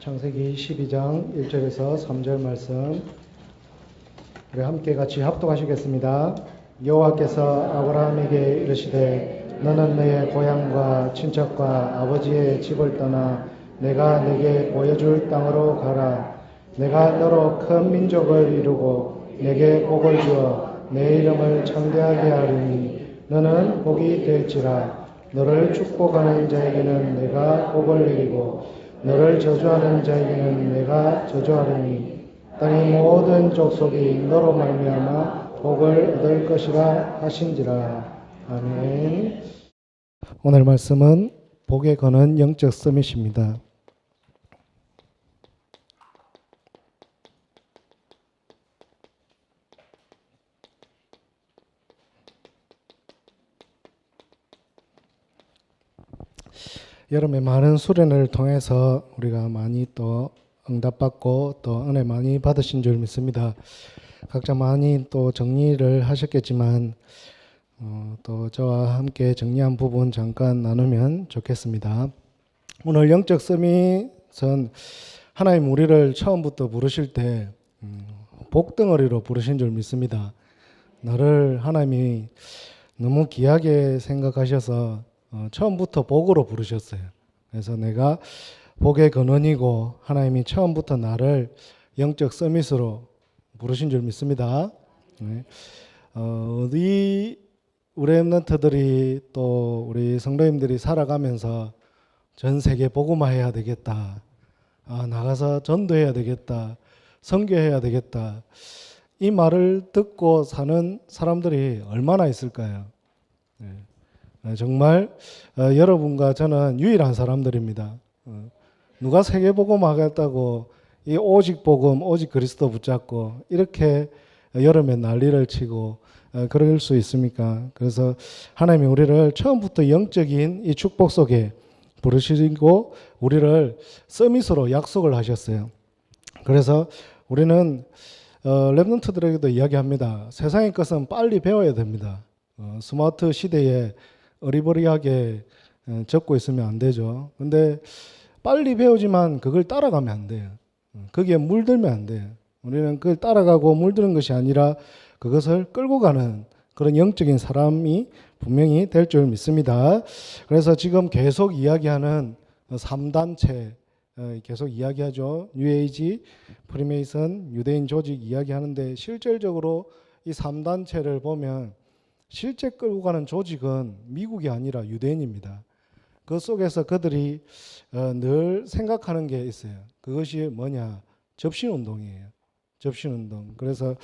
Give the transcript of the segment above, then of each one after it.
창세기 12장 1절에서 3절 말씀 우리 함께 같이 합독하시겠습니다. 여호와께서 아브라함에게 이르시되 너는 너의 고향과 친척과 아버지의 집을 떠나 내가 네게 보여줄 땅으로 가라. 내가 너로 큰 민족을 이루고 네게 복을 주어 내 이름을 창대하게 하리니 너는 복이 될지라. 너를 축복하는 자에게는 내가 복을 내리고 너를 저주하는 자에게는 내가 저주하리니 땅의 모든 족속이 너로 말미암아 복을 얻을 것이라 하신지라. 아멘. 오늘 말씀은 복에 거는 영적 서밋입니다. 여름에 많은 수련회를 통해서 우리가 많이 또 응답받고 또 은혜 많이 받으신 줄 믿습니다. 각자 많이 또 정리를 하셨겠지만 또 저와 함께 정리한 부분 잠깐 나누면 좋겠습니다. 오늘 영적 서밋은 하나님 우리를 처음부터 부르실 때 복덩어리로 부르신 줄 믿습니다. 너를 하나님이 너무 귀하게 생각하셔서 처음부터 복으로 부르셨어요. 그래서 내가 복의 근원이고 하나님이 처음부터 나를 영적 서밋으로 부르신 줄 믿습니다. 우리 렘넌트들이 또 우리 성도님들이 살아가면서 전 세계 복음화해야 되겠다. 나가서 전도해야 되겠다. 선교해야 되겠다. 이 말을 듣고 사는 사람들이 얼마나 있을까요? 정말 여러분과 저는 유일한 사람들입니다. 누가 세계복음 하겠다고 이 오직 복음, 오직 그리스도 붙잡고 이렇게 여름에 난리를 치고 그럴 수 있습니까? 그래서 하나님이 우리를 처음부터 영적인 이 축복 속에 부르시고 우리를 서밋으로 약속을 하셨어요. 그래서 우리는 렘넌트들에게도 이야기합니다. 세상의 것은 빨리 배워야 됩니다. 스마트 시대에 어리버리하게 적고 있으면 안 되죠. 근데 빨리 배우지만 그걸 따라가면 안 돼요. 거기에 물들면 안 돼요. 우리는 그걸 따라가고 물드는 것이 아니라 그것을 끌고 가는 그런 영적인 사람이 분명히 될 줄 믿습니다. 그래서 지금 계속 이야기하는 3단체 계속 이야기하죠. 뉴에이지, 프리메이슨, 유대인 조직 이야기하는데 실질적으로 이 3단체를 보면 실제 끌고 가는 조직은 미국이 아니라 유대인입니다. 그 속에서 그들이 늘 생각하는 게 있어요. 그것이 뭐냐? 접신운동이에요. 접신운동. 그래서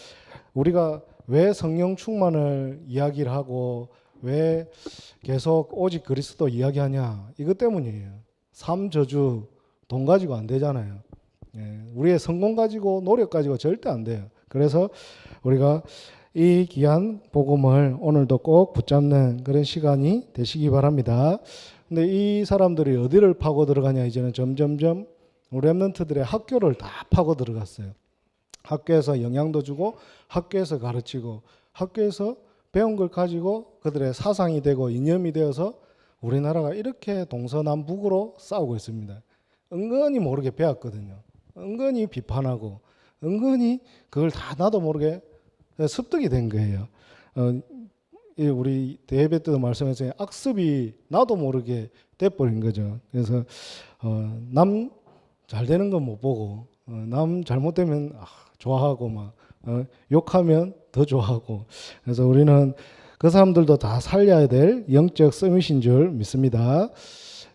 우리가 왜 성령 충만을 이야기를 하고 왜 계속 오직 그리스도 이야기하냐? 이것 때문이에요. 삶 저주, 돈 가지고 안 되잖아요. 우리의 성공 가지고 노력 가지고 절대 안 돼요. 그래서 우리가 이 귀한 복음을 오늘도 꼭 붙잡는 그런 시간이 되시기 바랍니다. 근데 이 사람들이 어디를 파고 들어가냐? 이제는 점점점 우리 렘넌트들의 학교를 다 파고 들어갔어요. 학교에서 영향도 주고 학교에서 가르치고 학교에서 배운 걸 가지고 그들의 사상이 되고 이념이 되어서 우리나라가 이렇게 동서남북으로 싸우고 있습니다. 은근히 모르게 배웠거든요. 은근히 비판하고 은근히 그걸 다 나도 모르게 습득이 된 거예요. 우리 대예배 때도 말씀했어요. 악습이 나도 모르게 돼버린 거죠. 그래서 남 잘 되는 건 못 보고 남 잘못되면 좋아하고 막 욕하면 더 좋아하고. 그래서 우리는 그 사람들도 다 살려야 될 영적 서밋인 줄 믿습니다.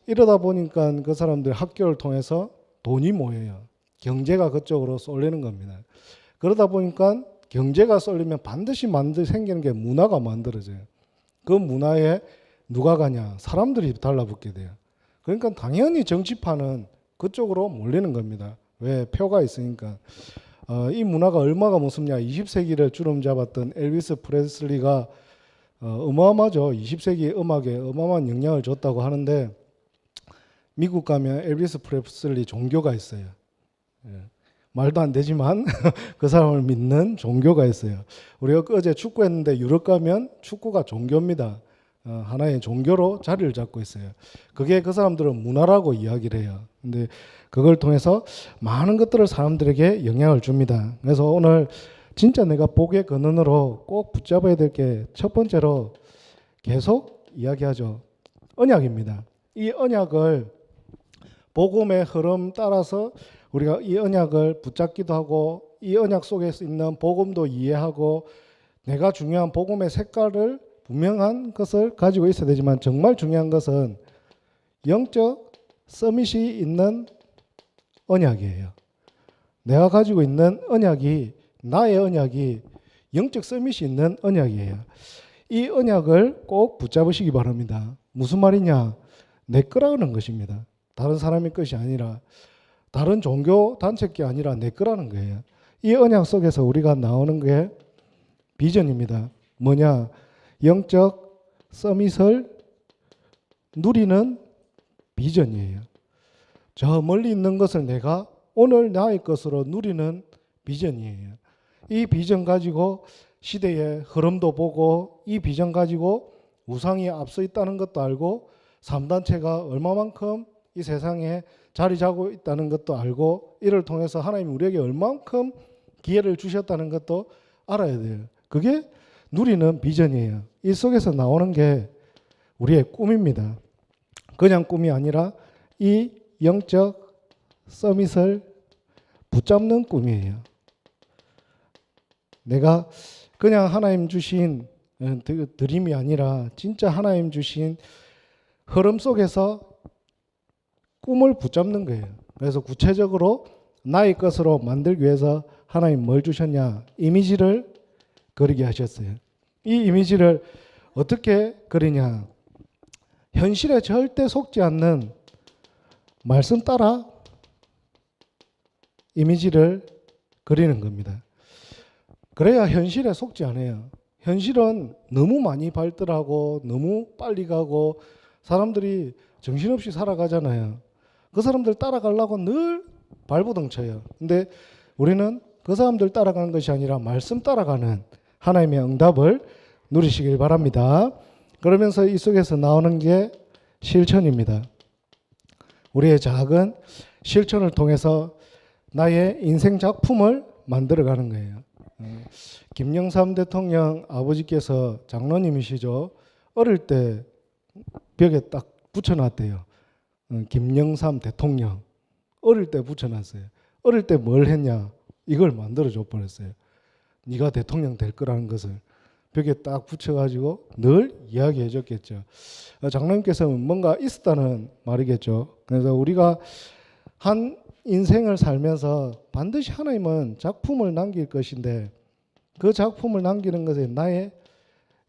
이러다 보니까 그 사람들 학교를 통해서 돈이 모여요. 경제가 그쪽으로 쏠리는 겁니다. 그러다 보니까 경제가 쏠리면 반드시 생기는 게 문화가 만들어져요. 그 문화에 누가 가냐? 사람들이 달라붙게 돼요. 그러니까 당연히 정치판은 그쪽으로 몰리는 겁니다. 왜? 표가 있으니까. 이 문화가 얼마가 무섭냐? 20세기를 주름 잡았던 엘비스 프레슬리가 어마어마하죠. 20세기 음악에 어마어마한 영향을 줬다고 하는데 미국 가면 엘비스 프레슬리 종교가 있어요. 말도 안 되지만 그 사람을 믿는 종교가 있어요. 우리가 어제 축구했는데 유럽 가면 축구가 종교입니다. 하나의 종교로 자리를 잡고 있어요. 그게 그 사람들은 문화라고 이야기를 해요. 근데 그걸 통해서 많은 것들을 사람들에게 영향을 줍니다. 그래서 오늘 진짜 내가 복의 근원으로 꼭 붙잡아야 될 게 첫 번째로 계속 이야기하죠. 언약입니다. 이 언약을 복음의 흐름 따라서 우리가 이 언약을 붙잡기도 하고 이 언약 속에 있는 복음도 이해하고 내가 중요한 복음의 색깔을 분명한 것을 가지고 있어야 되지만 정말 중요한 것은 영적 서밋이 있는 언약이에요. 내가 가지고 있는 언약이 나의 언약이 영적 서밋이 있는 언약이에요. 이 언약을 꼭 붙잡으시기 바랍니다. 무슨 말이냐? 내 거라는 것입니다. 다른 사람의 것이 아니라 다른 종교 단체 게 아니라 내 거라는 거예요. 이 언약 속에서 우리가 나오는 게 비전입니다. 뭐냐? 영적 서밋을 누리는 비전이에요. 저 멀리 있는 것을 내가 오늘 나의 것으로 누리는 비전이에요. 이 비전 가지고 시대의 흐름도 보고 이 비전 가지고 우상이 앞서 있다는 것도 알고 3단체가 얼마만큼 이 세상에 자리 잡고 있다는 것도 알고 이를 통해서 하나님이 우리에게 얼마만큼 기회를 주셨다는 것도 알아야 돼요. 그게 누리는 비전이에요. 이 속에서 나오는 게 우리의 꿈입니다. 그냥 꿈이 아니라 이 영적 서밋을 붙잡는 꿈이에요. 내가 그냥 하나님 주신 드림이 아니라 진짜 하나님 주신 흐름 속에서 꿈을 붙잡는 거예요. 그래서 구체적으로 나의 것으로 만들기 위해서 하나님 뭘 주셨냐? 이미지를 그리게 하셨어요. 이 이미지를 어떻게 그리냐? 현실에 절대 속지 않는 말씀 따라 이미지를 그리는 겁니다. 그래야 현실에 속지 않아요. 현실은 너무 많이 발달하고 너무 빨리 가고 사람들이 정신없이 살아가잖아요. 그 사람들 따라가려고 늘 발버둥 쳐요. 근데 우리는 그 사람들 따라가는 것이 아니라 말씀 따라가는 하나님의 응답을 누리시길 바랍니다. 그러면서 이 속에서 나오는 게 실천입니다. 우리의 작은 실천을 통해서 나의 인생 작품을 만들어가는 거예요. 김영삼 대통령 아버지께서 장로님이시죠. 어릴 때 벽에 딱 붙여놨대요. 김영삼 대통령. 어릴 때 붙여놨어요. 어릴 때 뭘 했냐? 이걸 만들어줘 버렸어요. 네가 대통령 될 거라는 것을 벽에 딱 붙여가지고 늘 이야기해 줬겠죠. 장로님께서는 뭔가 있었다는 말이겠죠. 그래서 우리가 한 인생을 살면서 반드시 하나님은 작품을 남길 것인데 그 작품을 남기는 것에 나의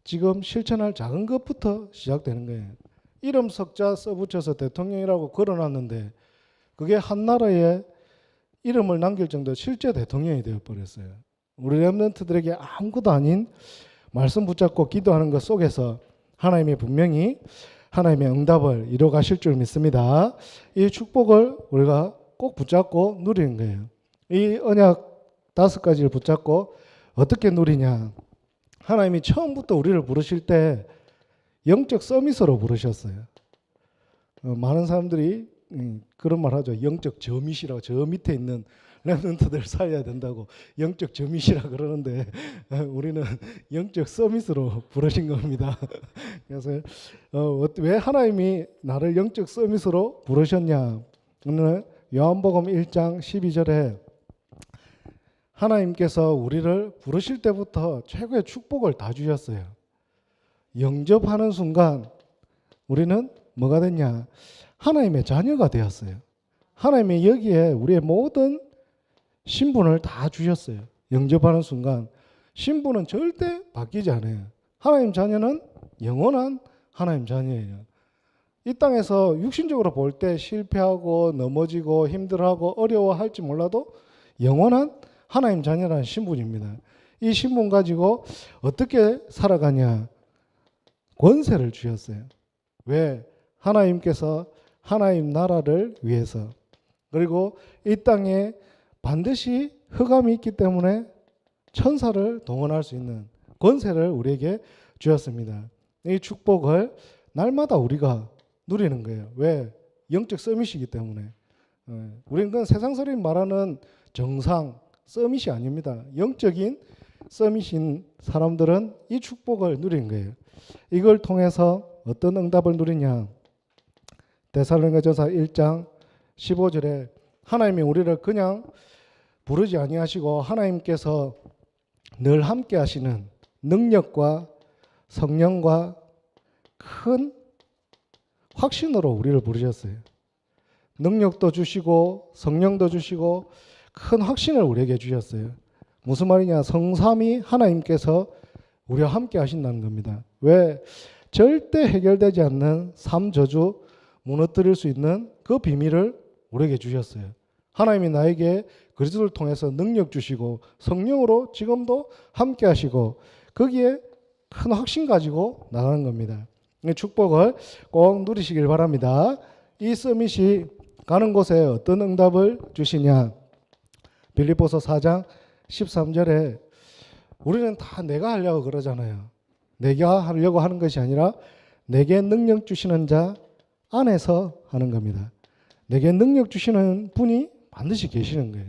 지금 실천할 작은 것부터 시작되는 거예요. 이름 석자 써붙여서 대통령이라고 걸어놨는데 그게 한 나라의 이름을 남길 정도 실제 대통령이 되어버렸어요. 우리 렘넌트들에게 아무것도 아닌 말씀 붙잡고 기도하는 것 속에서 하나님이 분명히 하나님의 응답을 이루어 가실 줄 믿습니다. 이 축복을 우리가 꼭 붙잡고 누리는 거예요. 이 언약 5가지를 붙잡고 어떻게 누리냐? 하나님이 처음부터 우리를 부르실 때 영적 서밋으로 부르셨어요. 많은 사람들이 그런 말 하죠. 영적 저밋이라고. 저 밑에 있는 렘넌트들 살려야 된다고 영적 저밋이라 그러는데 우리는 영적 서밋으로 부르신 겁니다. 그래서 왜 하나님이 나를 영적 서밋으로 부르셨냐? 오늘 요한복음 1장 12절에 하나님께서 우리를 부르실 때부터 최고의 축복을 다 주셨어요. 영접하는 순간 우리는 뭐가 됐냐? 하나님의 자녀가 되었어요. 하나님이 여기에 우리의 모든 신분을 다 주셨어요. 영접하는 순간 신분은 절대 바뀌지 않아요. 하나님 자녀는 영원한 하나님 자녀예요. 이 땅에서 육신적으로 볼 때 실패하고 넘어지고 힘들어하고 어려워할지 몰라도 영원한 하나님 자녀라는 신분입니다. 이 신분 가지고 어떻게 살아가냐? 권세를 주셨어요. 왜? 하나님께서 하나님 나라를 위해서 그리고 이 땅에 반드시 흑암이 있기 때문에 천사를 동원할 수 있는 권세를 우리에게 주었습니다. 이 축복을 날마다 우리가 누리는 거예요. 왜? 영적 서밋이기 때문에. 우리는 그건 세상설이 말하는 정상 서밋이 아닙니다. 영적인 서밋인 사람들은 이 축복을 누리는 거예요. 이걸 통해서 어떤 응답을 누리냐? 데살로니가전서 1장 15절에 하나님이 우리를 그냥 부르지 아니하시고 하나님께서 늘 함께 하시는 능력과 성령과 큰 확신으로 우리를 부르셨어요. 능력도 주시고 성령도 주시고 큰 확신을 우리에게 주셨어요. 무슨 말이냐? 성삼위 하나님께서 우리와 함께 하신다는 겁니다. 왜? 절대 해결되지 않는 삼저주 무너뜨릴 수 있는 그 비밀을 우리에게 주셨어요. 하나님이 나에게 그리스도를 통해서 능력 주시고 성령으로 지금도 함께 하시고 거기에 큰 확신 가지고 나가는 겁니다. 이 축복을 꼭 누리시길 바랍니다. 이 서밋이 가는 곳에 어떤 응답을 주시냐? 빌립보서 4장 13절에 우리는 다 내가 하려고 그러잖아요. 내가 하려고 하는 것이 아니라 내게 능력 주시는 자 안에서 하는 겁니다. 내게 능력 주시는 분이 반드시 계시는 거예요.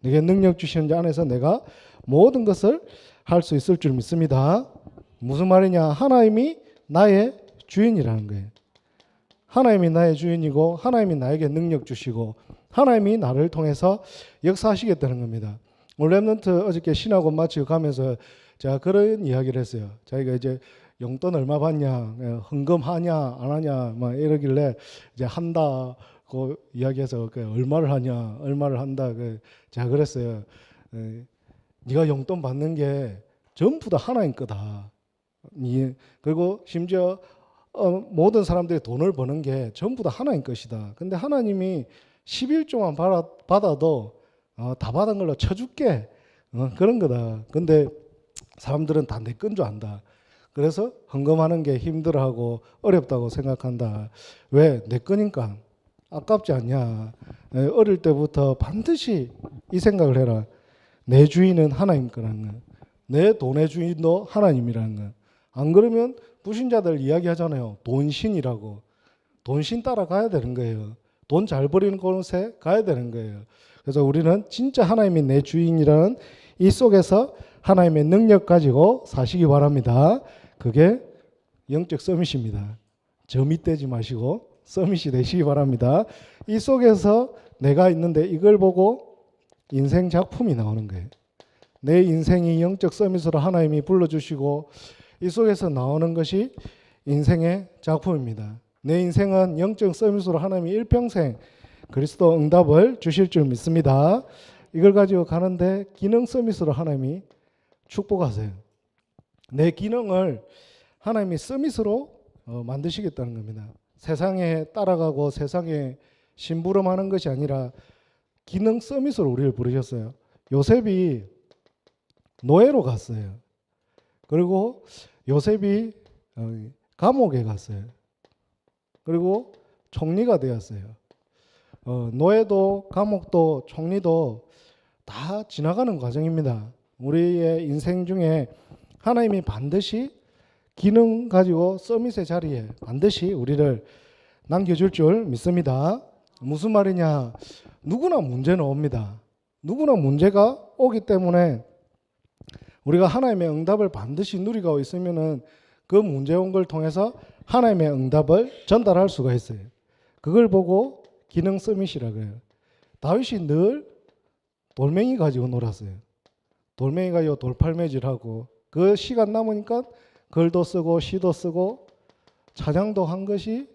내게 능력 주시는 자 안에서 내가 모든 것을 할 수 있을 줄 믿습니다. 무슨 말이냐? 하나님이 나의 주인이라는 거예요. 하나님이 나의 주인이고 하나님이 나에게 능력 주시고 하나님이 나를 통해서 역사하시겠다는 겁니다. 랩런트 어저께 신학원 마치고 가면서 제가 그런 이야기를 했어요. 자기가 이제 용돈 얼마 받냐, 헌금하냐 안 하냐 막 이러길래 이제 한다고 이야기해서 얼마를 하냐, 얼마를 한다. 제가 그랬어요. 네가 용돈 받는 게 전부 다 하나님 거다. 그리고 심지어 모든 사람들이 돈을 버는 게 전부 다 하나님 것이다. 근데 하나님이 11조만 받아도 다 받은 걸로 쳐줄게. 그런 거다. 근데 사람들은 다 내 건 줄 안다. 그래서 헌금하는 게 힘들어하고 어렵다고 생각한다. 왜? 내 거니까. 아깝지 않냐. 어릴 때부터 반드시 이 생각을 해라. 내 주인은 하나님 거라는 거. 내 돈의 주인도 하나님이라는 거. 안 그러면 불신자들 이야기하잖아요. 돈신이라고. 돈신 따라가야 되는 거예요. 돈 잘 버리는 곳에 가야 되는 거예요. 그래서 우리는 진짜 하나님이 내 주인이라는 이 속에서 하나님의 능력 가지고 사시기 바랍니다. 그게 영적 서밋입니다. 점이 떼지 마시고 서밋이 되시기 바랍니다. 이 속에서 내가 있는데 이걸 보고 인생 작품이 나오는 거예요. 내 인생이 영적 서밋으로 하나님이 불러주시고 이 속에서 나오는 것이 인생의 작품입니다. 내 인생은 영적 서밋으로 하나님이 일평생 그리스도 응답을 주실 줄 믿습니다. 이걸 가지고 가는데 기능 서밋으로 하나님이 축복하세요. 내 기능을 하나님이 서밋으로 만드시겠다는 겁니다. 세상에 따라가고 세상에 심부름하는 것이 아니라 기능 서밋으로 우리를 부르셨어요. 요셉이 노예로 갔어요. 그리고 요셉이 감옥에 갔어요. 그리고 총리가 되었어요. 노예도 감옥도 총리도 다 지나가는 과정입니다. 우리의 인생 중에 하나님이 반드시 기능 가지고 서밋의 자리에 반드시 우리를 남겨줄 줄 믿습니다. 무슨 말이냐? 누구나 문제는 옵니다. 누구나 문제가 오기 때문에 우리가 하나님의 응답을 반드시 누리고 있으면은 그 문제 온 걸 통해서 하나님의 응답을 전달할 수가 있어요. 그걸 보고 기능 서밋이라고 해요. 다윗이 늘 돌멩이 가지고 놀았어요. 돌멩이 가지고 돌팔매질하고 그 시간 남으니까 글도 쓰고 시도 쓰고 찬양도 한 것이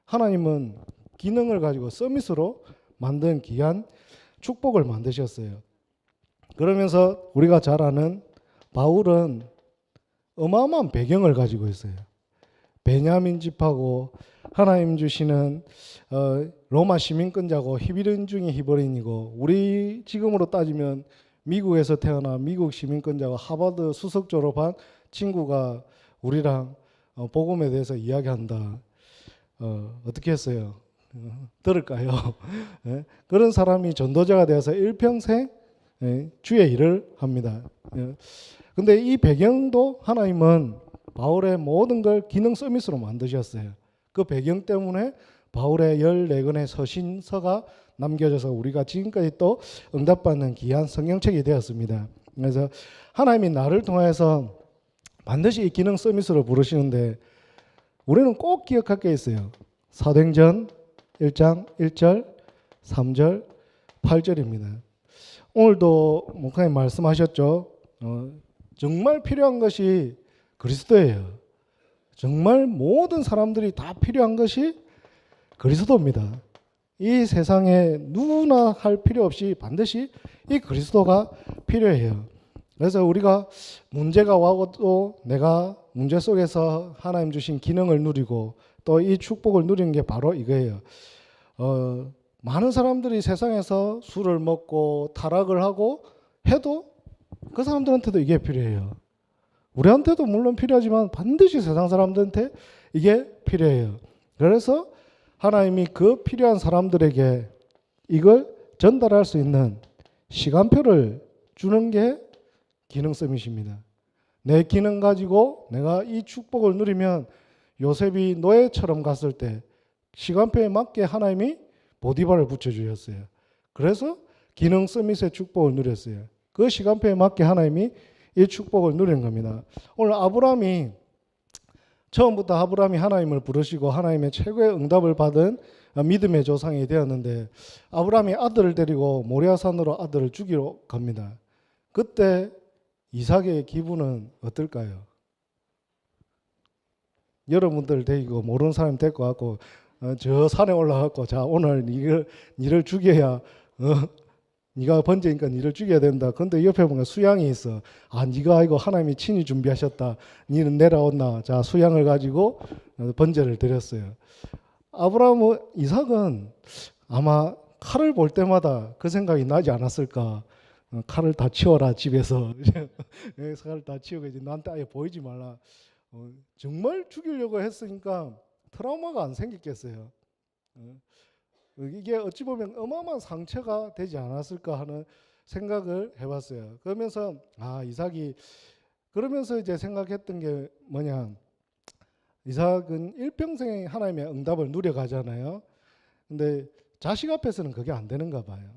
하나님은 기능을 가지고 서밋으로 만든 귀한 축복을 만드셨어요. 그러면서 우리가 잘 아는 바울은 어마어마한 배경을 가지고 있어요. 베냐민 집하고 하나님 주시는 로마 시민권자고 히브리인 중에 히브리인이고 우리 지금으로 따지면 미국에서 태어나 미국 시민권자고 하버드 수석 졸업한 친구가 우리랑 복음에 대해서 이야기한다. 어떻게 했어요? 들을까요? 네? 그런 사람이 전도자가 되어서 일평생 주의 일을 합니다. 근데 이 배경도 하나님은 바울의 모든 걸 기능 서밋으로 만드셨어요. 그 배경 때문에 바울의 14권의 서신서가 남겨져서 우리가 지금까지 또 응답받는 귀한 성경책이 되었습니다. 그래서 하나님이 나를 통해서 반드시 이 기능 서밋으로 부르시는데 우리는 꼭 기억할 게 있어요. 사도행전 1장 1절, 3절, 8절입니다. 오늘도 목사님 말씀하셨죠. 정말 필요한 것이 그리스도예요. 정말 모든 사람들이 다 필요한 것이 그리스도입니다. 이 세상에 누구나 할 필요 없이 반드시 이 그리스도가 필요해요. 그래서 우리가 문제가 와도 내가 문제 속에서 하나님 주신 기능을 누리고 또 이 축복을 누리는 게 바로 이거예요. 많은 사람들이 세상에서 술을 먹고 타락을 하고 해도 그 사람들한테도 이게 필요해요. 우리한테도 물론 필요하지만 반드시 세상 사람들한테 이게 필요해요. 그래서 하나님이 그 필요한 사람들에게 이걸 전달할 수 있는 시간표를 주는 게 기능 서밋입니다. 내 기능 가지고 내가 이 축복을 누리면 요셉이 노예처럼 갔을 때 시간표에 맞게 하나님이 보디발을 붙여주셨어요. 그래서 기능 서밋의 축복을 누렸어요. 그 시간표에 맞게 하나님이 이 축복을 누린 겁니다. 오늘 아브라함이 처음부터 아브라함이 하나님을 부르시고 하나님의 최고의 응답을 받은 믿음의 조상이 되었는데 아브라함이 아들을 데리고 모리아산으로 아들을 죽이러 갑니다. 그때 이삭의 기분은 어떨까요? 여러분들 데리고 모르는 사람 데리고 갖고 저 산에 올라가고 자 오늘 니를 죽여야 네가 번제니까 니를 죽여야 된다. 근데 옆에 보면 수양이 있어. 아 네가 이거 하나님이 친히 준비하셨다. 니는 내려온나. 자 수양을 가지고 번제를 드렸어요. 아브라함 이삭은 아마 칼을 볼 때마다 그 생각이 나지 않았을까. 칼을 다 치워라 집에서. 칼을 다 치우고 이제 나한테 아예 보이지 말라. 정말 죽이려고 했으니까 트라우마가 안 생겼겠어요. 이게 어찌 보면 어마어마한 상처가 되지 않았을까 하는 생각을 해봤어요. 그러면서 이삭이 그러면서 이제 생각했던 게 뭐냐, 이삭은 일평생 하나님의 응답을 누려가잖아요. 근데 자식 앞에서는 그게 안 되는가 봐요.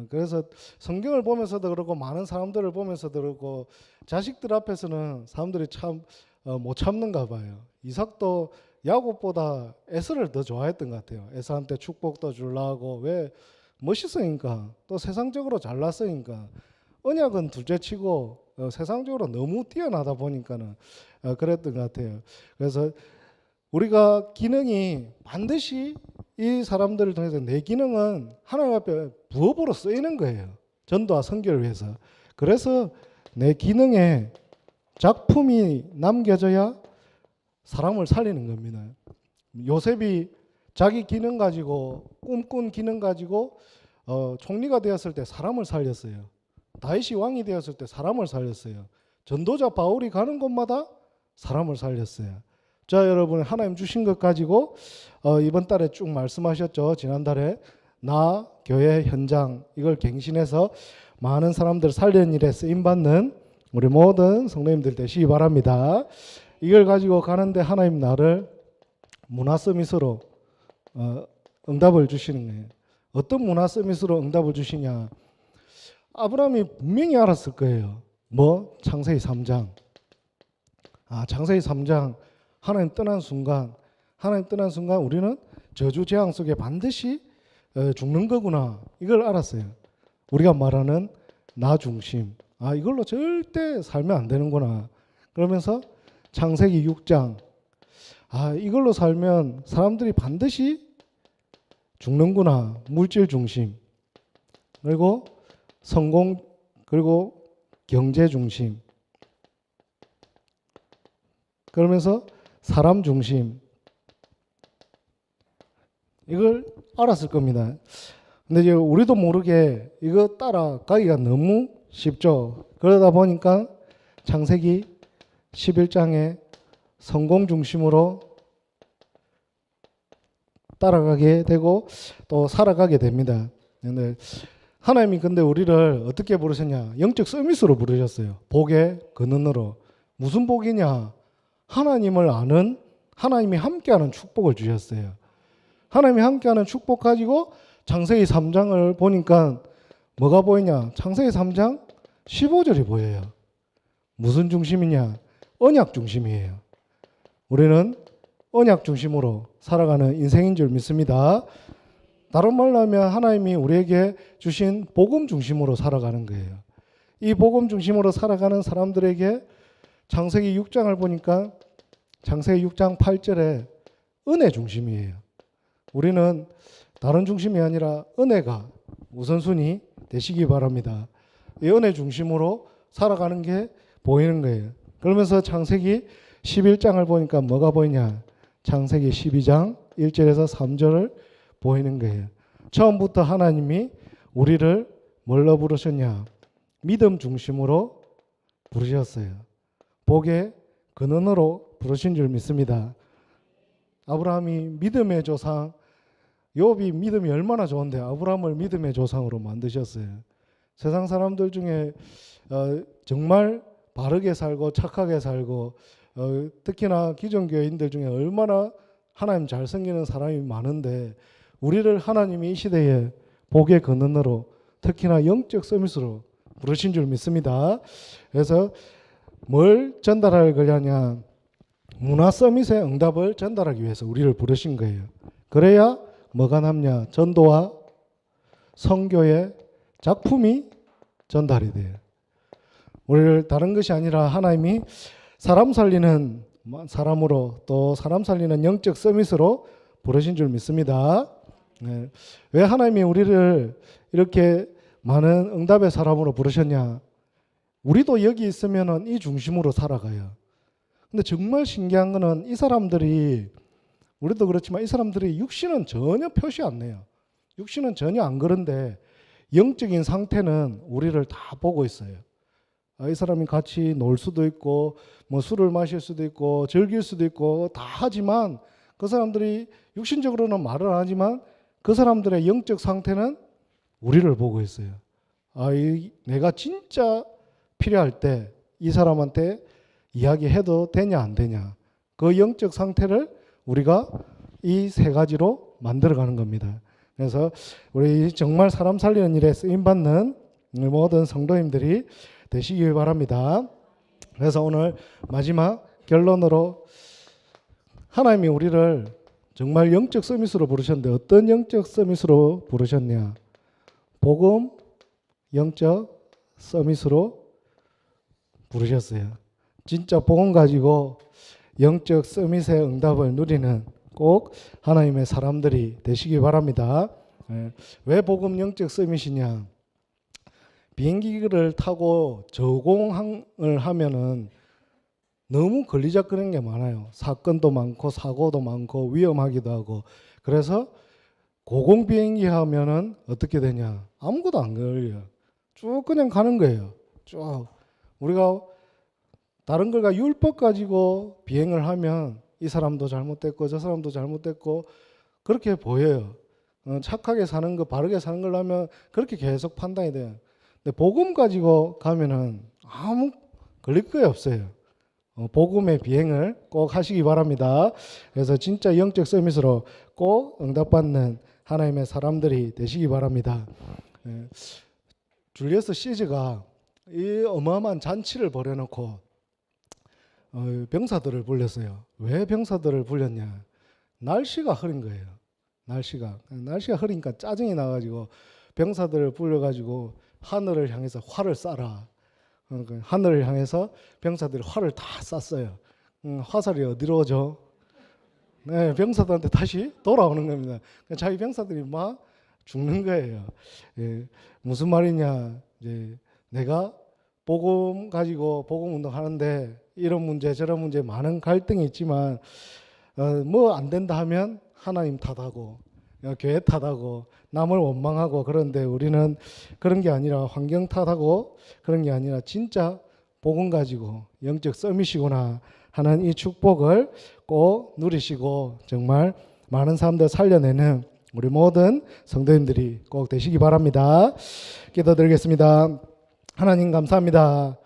그래서 성경을 보면서도 그렇고 많은 사람들을 보면서도 그렇고 자식들 앞에서는 사람들이 참 못 참는가 봐요. 이삭도 야곱보다 에서를 더 좋아했던 것 같아요. 에서한테 축복도 주려고. 왜? 멋있으니까. 또 세상적으로 잘났으니까. 언약은 둘째치고 세상적으로 너무 뛰어나다 보니까는 그랬던 것 같아요. 그래서 우리가 기능이 반드시 이 사람들을 통해서 내 기능은 하나님 앞에 부업으로 쓰이는 거예요. 전도와 선교를 위해서. 그래서 내 기능에 작품이 남겨져야 사람을 살리는 겁니다. 요셉이 자기 기능 가지고 꿈꾼 기능 가지고 총리가 되었을 때 사람을 살렸어요. 다윗이 왕이 되었을 때 사람을 살렸어요. 전도자 바울이 가는 곳마다 사람을 살렸어요. 자 여러분 하나님 주신 것 가지고 이번 달에 쭉 말씀하셨죠. 지난달에 나 교회 현장 이걸 갱신해서 많은 사람들 살리는 일에 쓰임받는 우리 모든 성도님들 되시기 바랍니다. 이걸 가지고 가는데 하나님 나를 문화 서밋으로 응답을 주시는 거예요. 어떤 문화 서밋으로 응답을 주시냐? 아브라함이 분명히 알았을 거예요. 뭐? 창세기 3장. 창세기 3장 하나님 떠난 순간 우리는 저주 재앙 속에 반드시 죽는 거구나. 이걸 알았어요. 우리가 말하는 나 중심. 이걸로 절대 살면 안 되는구나. 그러면서 창세기 6장. 이걸로 살면 사람들이 반드시 죽는구나. 물질 중심. 그리고 성공, 그리고 경제 중심. 그러면서 사람 중심. 이걸 알았을 겁니다. 근데 이제 우리도 모르게 이거 따라가기가 너무 쉽죠. 그러다 보니까 창세기 11장에 성공 중심으로 따라가게 되고 또 살아가게 됩니다. 근데 하나님이 근데 우리를 어떻게 부르셨냐? 영적 서밋으로 부르셨어요. 복의 근원으로. 무슨 복이냐? 하나님을 아는, 하나님이 함께하는 축복을 주셨어요. 하나님이 함께하는 축복 가지고 창세기 3장을 보니까 뭐가 보이냐? 창세기 3장 15절이 보여요. 무슨 중심이냐? 언약 중심이에요. 우리는 언약 중심으로 살아가는 인생인 줄 믿습니다. 다른 말로 하면 하나님이 우리에게 주신 복음 중심으로 살아가는 거예요. 이 복음 중심으로 살아가는 사람들에게 창세기 6장을 보니까 창세기 6장 8절에 은혜 중심이에요. 우리는 다른 중심이 아니라 은혜가 우선순위 되시기 바랍니다. 이 은혜 중심으로 살아가는 게 보이는 거예요. 그러면서 창세기 11장을 보니까 뭐가 보이냐? 창세기 12장 1절에서 3절을 보이는 거예요. 처음부터 하나님이 우리를 뭘로 부르셨냐? 믿음 중심으로 부르셨어요. 복의 근원으로 부르신 줄 믿습니다. 아브라함이 믿음의 조상, 욥이 믿음이 얼마나 좋은데 아브라함을 믿음의 조상으로 만드셨어요. 세상 사람들 중에 정말 바르게 살고 착하게 살고 특히나 기존교회인들 중에 얼마나 하나님 잘 섬기는 사람이 많은데 우리를 하나님이 이 시대에 복의 근원으로 특히나 영적 서밋으로 부르신 줄 믿습니다. 그래서 뭘 전달할 거냐냐? 문화 서밋의 응답을 전달하기 위해서 우리를 부르신 거예요. 그래야 뭐가 남냐? 전도와 선교의 작품이 전달이 돼요. 우리를 다른 것이 아니라 하나님이 사람 살리는 사람으로 또 사람 살리는 영적 서밋으로 부르신 줄 믿습니다. 네. 왜 하나님이 우리를 이렇게 많은 응답의 사람으로 부르셨냐? 우리도 여기 있으면 이 중심으로 살아가요. 근데 정말 신기한 거는 이 사람들이, 우리도 그렇지만 이 사람들이 육신은 전혀 표시 안 내요. 육신은 전혀 안 그런데 영적인 상태는 우리를 다 보고 있어요. 이 사람이 같이 놀 수도 있고 뭐 술을 마실 수도 있고 즐길 수도 있고 다 하지만 그 사람들이 육신적으로는 말을 안 하지만 그 사람들의 영적 상태는 우리를 보고 있어요. 내가 진짜 필요할 때 이 사람한테 이야기해도 되냐 안 되냐, 그 영적 상태를 우리가 이 세 가지로 만들어가는 겁니다. 그래서 우리 정말 사람 살리는 일에 쓰임받는 모든 성도님들이 되시기 바랍니다. 그래서 오늘 마지막 결론으로 하나님이 우리를 정말 영적 서밋으로 부르셨는데 어떤 영적 서밋으로 부르셨냐? 복음 영적 서밋으로 부르셨어요. 진짜 복음 가지고 영적 서밋의 응답을 누리는 꼭 하나님의 사람들이 되시기 바랍니다. 왜 복음 영적 서밋이냐? 비행기를 타고 저공항을 하면은 너무 걸리적거리는 게 많아요. 사건도 많고 사고도 많고 위험하기도 하고. 그래서 고공 비행기 하면은 어떻게 되냐? 아무것도 안 걸려요. 쭉 그냥 가는 거예요. 쭉. 우리가 다른 걸가 율법 가지고 비행을 하면 이 사람도 잘못됐고 저 사람도 잘못됐고 그렇게 보여요. 착하게 사는 거, 바르게 사는 걸 하면 그렇게 계속 판단이 돼요. 근데 복음 가지고 가면은 아무 걸릴 거 없어요. 복음의 비행을 꼭 하시기 바랍니다. 그래서 진짜 영적 서밋으로 꼭 응답받는 하나님의 사람들이 되시기 바랍니다. 줄리어스 시저가 이 어마어마한 잔치를 벌여놓고 병사들을 불렀어요. 왜 병사들을 불렀냐? 날씨가 흐린 거예요. 날씨가 흐리니까 짜증이 나가지고 병사들을 불러가지고 하늘을 향해서 활을 쏴라. 하늘을 향해서 병사들이 활을 다 쐈어요. 화살이 어디로 오죠? 네, 병사들한테 다시 돌아오는 겁니다. 자기 병사들이 막 죽는 거예요. 무슨 말이냐? 이제 내가 복음 가지고 복음 운동하는데 이런 문제 저런 문제 많은 갈등이 있지만 뭐 안 된다 하면 하나님 탓하고 교회 탓하고 남을 원망하고, 그런데 우리는 그런 게 아니라 환경 탓하고 그런 게 아니라 진짜 복음 가지고 영적 서밋이구나 하는 이 축복을 꼭 누리시고 정말 많은 사람들 살려내는 우리 모든 성도님들이 꼭 되시기 바랍니다. 기도드리겠습니다. 하나님 감사합니다.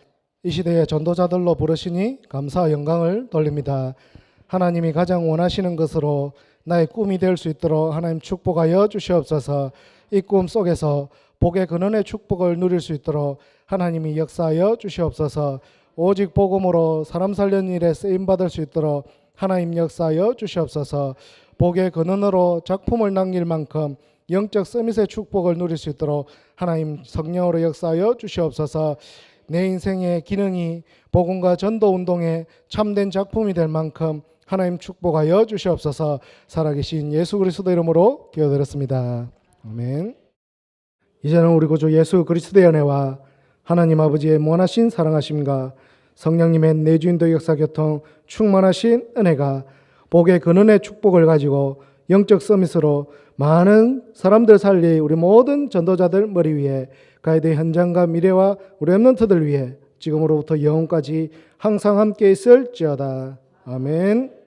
이 시대의 전도자들로 부르시니 감사와 영광을 돌립니다. 하나님이 가장 원하시는 것으로 나의 꿈이 될 수 있도록 하나님 축복하여 주시옵소서. 이 꿈 속에서 복의 근원의 축복을 누릴 수 있도록 하나님이 역사하여 주시옵소서. 오직 복음으로 사람 살리는 일에 쓰임받을 수 있도록 하나님 역사하여 주시옵소서. 복의 근원으로 작품을 남길 만큼 영적 서밋의 축복을 누릴 수 있도록 하나님 성령으로 역사하여 주시옵소서. 내 인생의 기능이 복음과 전도 운동의 참된 작품이 될 만큼 하나님 축복하여 주시옵소서. 살아계신 예수 그리스도 이름으로 기도드렸습니다. 아멘. 이제는 우리 구주 예수 그리스도의 은혜와 하나님 아버지의 무한하신 사랑하심과 성령님의 내주인도 역사 교통 충만하신 은혜가 복의 근원의 축복을 가지고 영적 서밋으로 많은 사람들 살리 우리 모든 전도자들 머리 위에 가이드 현장과 미래와 우리 렘넌트들 위해 지금으로부터 영원까지 항상 함께 있을지어다. 아멘.